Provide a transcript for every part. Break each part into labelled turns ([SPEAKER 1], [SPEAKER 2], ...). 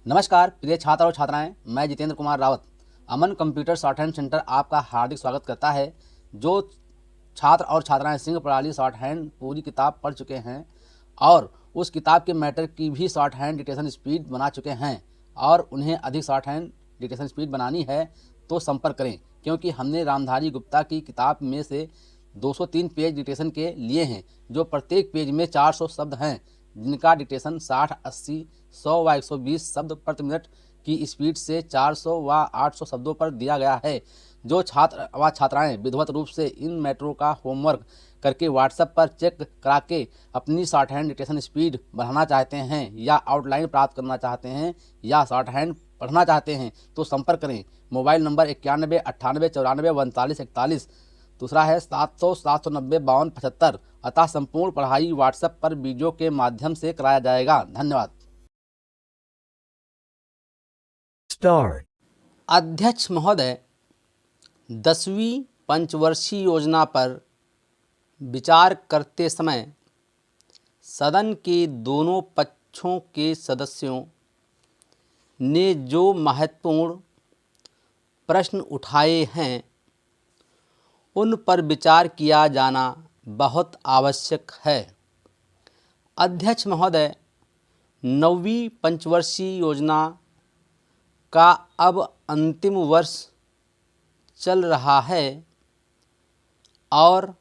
[SPEAKER 1] नमस्कार प्रिय छात्र और छात्राएं, मैं जितेंद्र कुमार रावत अमन कंप्यूटर शॉर्ट हैंड सेंटर आपका हार्दिक स्वागत करता है। जो छात्र और छात्राएं सिंह प्रणाली शॉर्ट हैंड पूरी किताब पढ़ चुके हैं और उस किताब के मैटर की भी शॉर्ट हैंड डिक्टेशन स्पीड बना चुके हैं और उन्हें अधिक शॉर्ट हैंड डिक्टेशन स्पीड बनानी है तो संपर्क करें, क्योंकि हमने रामधारी गुप्ता की किताब में से 203 पेज डिक्टेशन के लिए हैं, जो प्रत्येक पेज में 400 शब्द हैं, जिनका डिक्टेशन 60, 80, 100 व 120 शब्द प्रति मिनट की स्पीड से 400 व 800 शब्दों पर दिया गया है। जो छात्र व छात्राएं विधिवत रूप से इन मैटरों का होमवर्क करके व्हाट्सएप पर चेक करा के अपनी शॉर्ट हैंड डिक्टेशन स्पीड बढ़ाना चाहते हैं या आउटलाइन प्राप्त करना चाहते हैं या शॉर्ट हैंड पढ़ना चाहते हैं तो संपर्क करें। Mobile number 91 98 94 39 41। दूसरा है 700 790 52 75। अतः संपूर्ण पढ़ाई व्हाट्सएप पर वीडियो के माध्यम से कराया जाएगा। धन्यवाद।
[SPEAKER 2] Start.
[SPEAKER 1] अध्यक्ष महोदय, 10वीं पंचवर्षीय योजना पर विचार करते समय सदन के दोनों पक्षों के सदस्यों ने जो महत्वपूर्ण प्रश्न उठाए हैं उन पर विचार किया जाना बहुत आवश्यक है। अध्यक्ष महोदय, 9वीं पंचवर्षीय योजना का अब अंतिम वर्ष चल रहा है और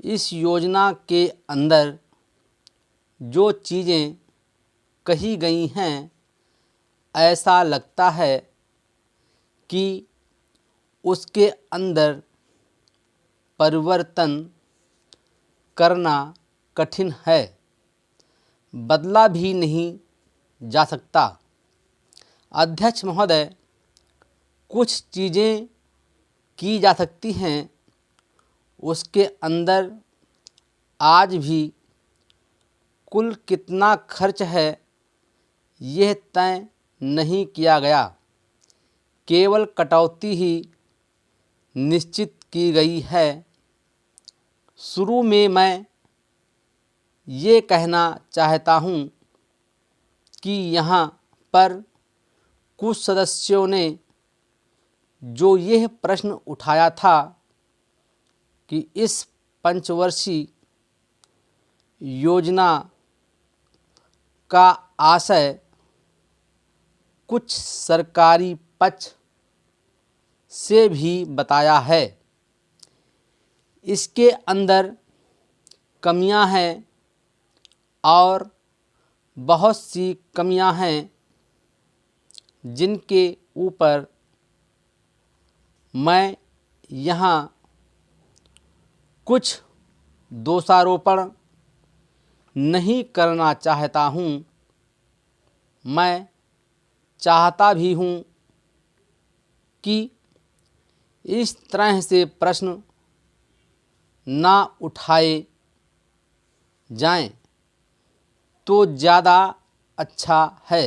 [SPEAKER 1] इस योजना के अंदर जो चीज़ें कही गई हैं, ऐसा लगता है कि उसके अंदर परिवर्तन करना कठिन है, बदला भी नहीं जा सकता। अध्यक्ष महोदय, कुछ चीज़ें की जा सकती हैं, उसके अंदर आज भी कुल कितना खर्च है यह तय नहीं किया गया, केवल कटौती ही निश्चित की गई है। शुरू में मैं ये कहना चाहता हूँ कि यहाँ पर कुछ सदस्यों ने जो यह प्रश्न उठाया था कि इस पंचवर्षीय योजना का आशय कुछ सरकारी पक्ष से भी बताया है, इसके अंदर कमियां हैं और बहुत सी कमियां हैं जिनके ऊपर मैं यहाँ कुछ दोषारोपण नहीं करना चाहता हूँ। मैं चाहता भी हूँ कि इस तरह से प्रश्न ना उठाए जाएं तो ज़्यादा अच्छा है।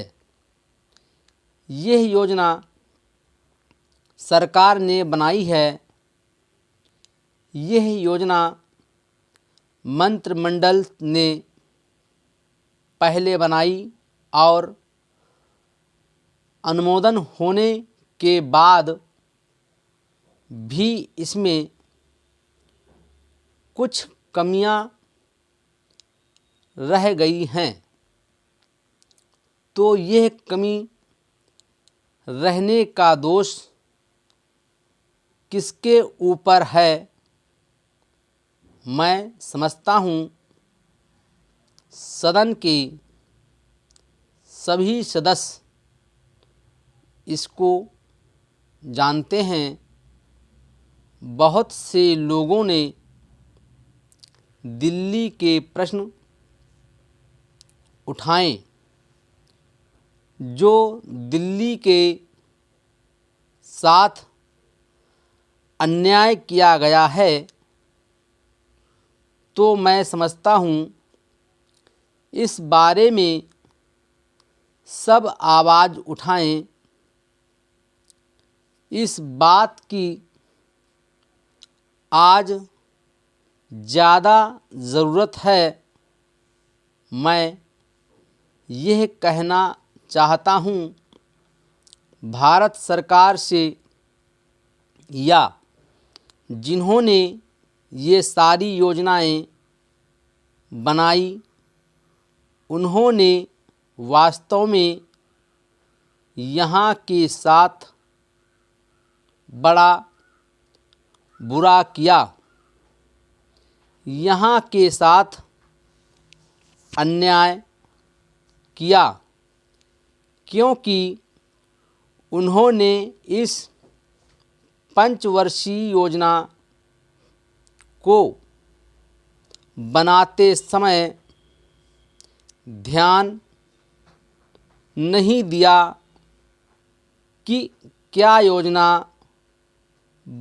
[SPEAKER 1] यह योजना सरकार ने बनाई है, यह योजना मंत्रिमंडल ने पहले बनाई और अनुमोदन होने के बाद भी इसमें कुछ कमियां रह गई हैं, तो यह कमी रहने का दोष किसके ऊपर है? मैं समझता हूँ सदन के सभी सदस्य इसको जानते हैं। बहुत से लोगों ने दिल्ली के प्रश्न उठाएं, जो दिल्ली के साथ अन्याय किया गया है, तो मैं समझता हूँ इस बारे में सब आवाज़ उठाएं। इस बात की आज ज़्यादा ज़रूरत है। मैं यह कहना चाहता हूँ भारत सरकार से या जिन्होंने ये सारी योजनाएं बनाई उन्होंने वास्तव में यहाँ के साथ बड़ा बुरा किया, यहाँ के साथ अन्याय किया, क्योंकि उन्होंने इस पंचवर्षीय योजना को बनाते समय ध्यान नहीं दिया कि क्या योजना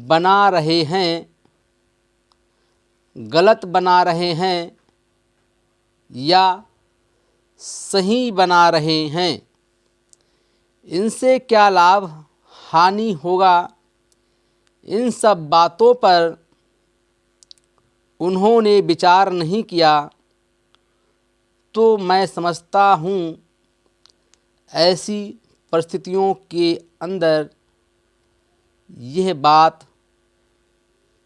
[SPEAKER 1] बना रहे हैं, गलत बना रहे हैं या सही बना रहे हैं, इनसे क्या लाभ हानि होगा, इन सब बातों पर उन्होंने विचार नहीं किया। तो मैं समझता हूँ ऐसी परिस्थितियों के अंदर यह बात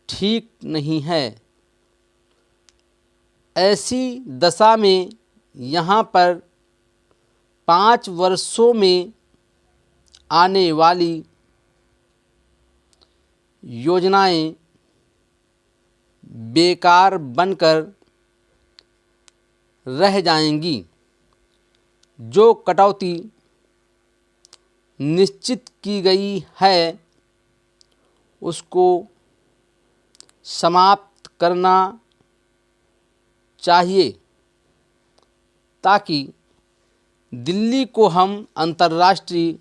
[SPEAKER 1] ठीक नहीं है। ऐसी दशा में यहाँ पर 5 वर्षों में आने वाली योजनाएं बेकार बनकर रह जाएंगी। जो कटौती निश्चित की गई है उसको समाप्त करना चाहिए ताकि दिल्ली को हम अंतर्राष्ट्रीय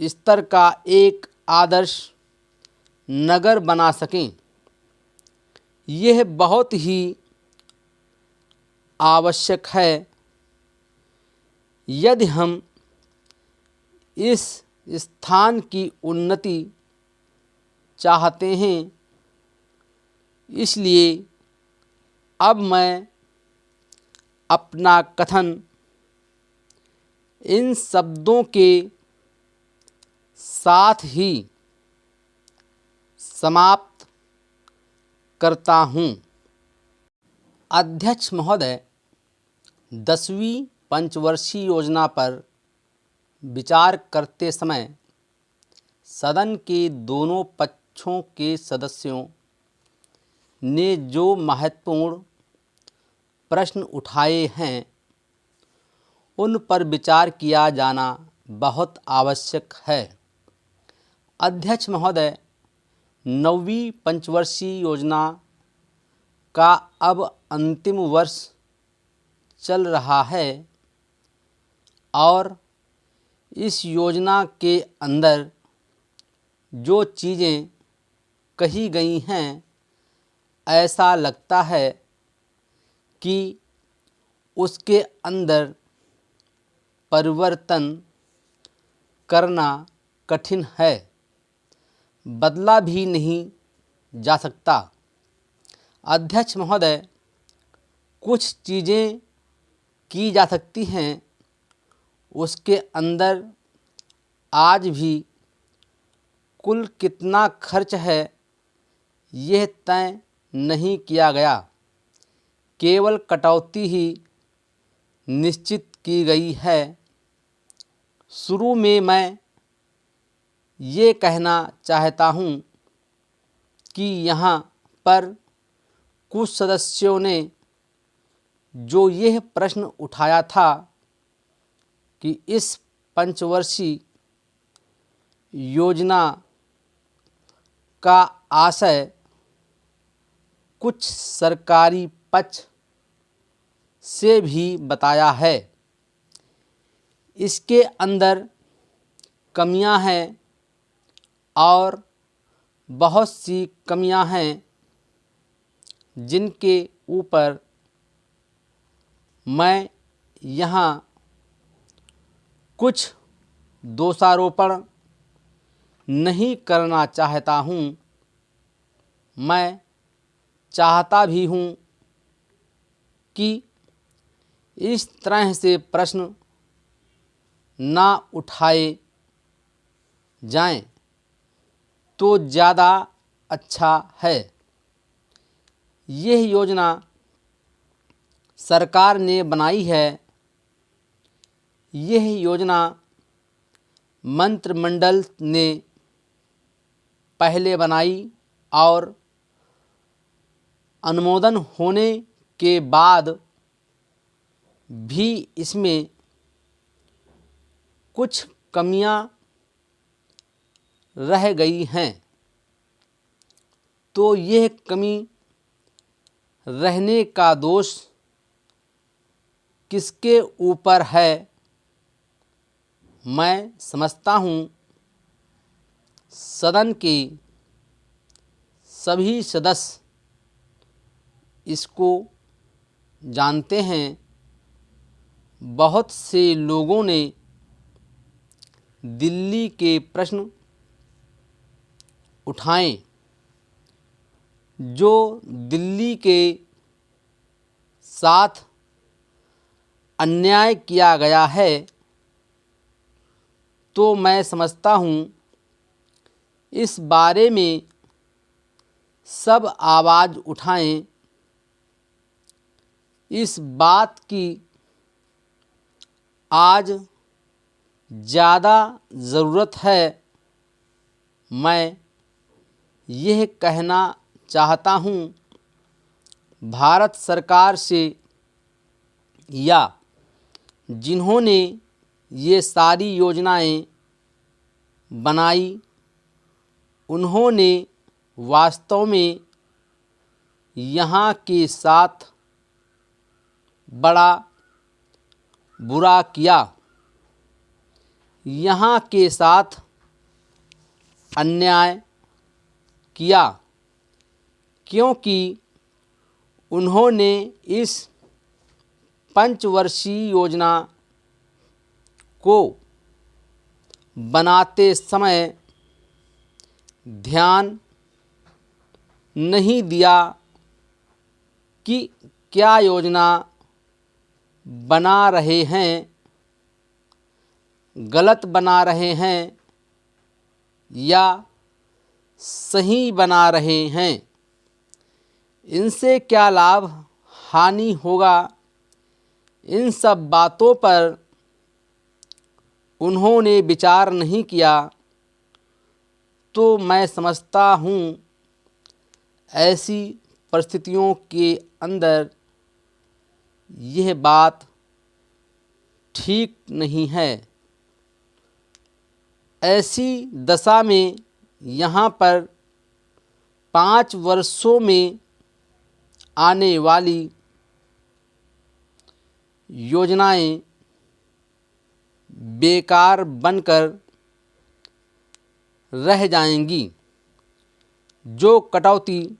[SPEAKER 1] स्तर का एक आदर्श नगर बना सकें। यह बहुत ही आवश्यक है। यदि हम इस स्थान की उन्नति चाहते हैं, इसलिए अब मैं अपना कथन इन शब्दों के साथ ही समाप्त करता हूँ। अध्यक्ष महोदय, 10वीं पंचवर्षीय योजना पर विचार करते समय सदन के दोनों पक्षों के सदस्यों ने जो महत्वपूर्ण प्रश्न उठाए हैं उन पर विचार किया जाना बहुत आवश्यक है। अध्यक्ष महोदय, 9वीं पंचवर्षीय योजना का अब अंतिम वर्ष चल रहा है और इस योजना के अंदर जो चीज़ें कही गई हैं, ऐसा लगता है कि उसके अंदर परिवर्तन करना कठिन है, बदला भी नहीं जा सकता। अध्यक्ष महोदय, कुछ चीज़ें की जा सकती हैं, उसके अंदर आज भी कुल कितना खर्च है यह तय नहीं किया गया, केवल कटौती ही निश्चित की गई है। शुरू में मैं ये कहना चाहता हूँ कि यहाँ पर कुछ सदस्यों ने जो यह प्रश्न उठाया था कि इस पंचवर्षीय योजना का आशय कुछ सरकारी पक्ष से भी बताया है। इसके अंदर कमियां हैं और बहुत सी कमियां हैं जिनके ऊपर मैं यहाँ कुछ दोषारोपण नहीं करना चाहता हूँ। मैं चाहता भी हूँ कि इस तरह से प्रश्न ना उठाए जाएं तो ज़्यादा अच्छा है। यह योजना सरकार ने बनाई है। यह योजना मंत्रिमंडल ने पहले बनाई और अनुमोदन होने के बाद भी इसमें कुछ कमियां रह गई हैं। तो यह कमी रहने का दोष किसके ऊपर है? मैं समझता हूँ सदन के सभी सदस्य इसको जानते हैं। बहुत से लोगों ने दिल्ली के प्रश्न उठाए जो दिल्ली के साथ अन्याय किया गया है। तो मैं समझता हूँ इस बारे में सब आवाज़ उठाएं। इस बात की आज ज़्यादा ज़रूरत है। मैं यह कहना चाहता हूँ भारत सरकार से या जिन्होंने ये सारी योजनाएं बनाई उन्होंने वास्तव में यहाँ के साथ बड़ा बुरा किया। यहाँ के साथ अन्याय किया क्योंकि उन्होंने इस पंचवर्षीय योजना को बनाते समय ध्यान नहीं दिया कि क्या योजना बना रहे हैं, गलत बना रहे हैं या सही बना रहे हैं, इनसे क्या लाभ हानि होगा। इन सब बातों पर उन्होंने विचार नहीं किया। तो मैं समझता हूँ ऐसी परिस्थितियों के अंदर यह बात ठीक नहीं है। ऐसी दशा में यहाँ पर 5 वर्षों में आने वाली योजनाएं बेकार बनकर रह जाएंगी। जो कटौती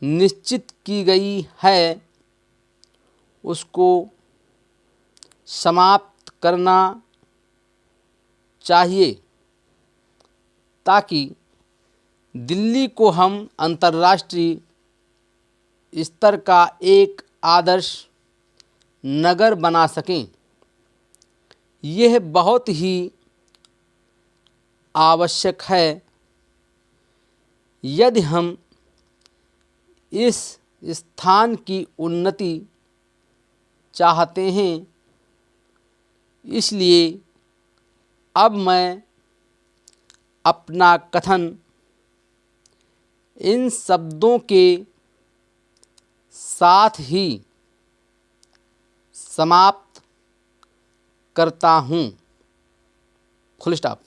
[SPEAKER 1] निश्चित की गई है उसको समाप्त करना चाहिए ताकि दिल्ली को हम अंतर्राष्ट्रीय स्तर का एक आदर्श नगर बना सकें। यह बहुत ही आवश्यक है। यदि हम इस स्थान की उन्नति चाहते हैं। इसलिए अब मैं अपना कथन इन शब्दों के साथ ही समाप्त करता हूँ। Full stop.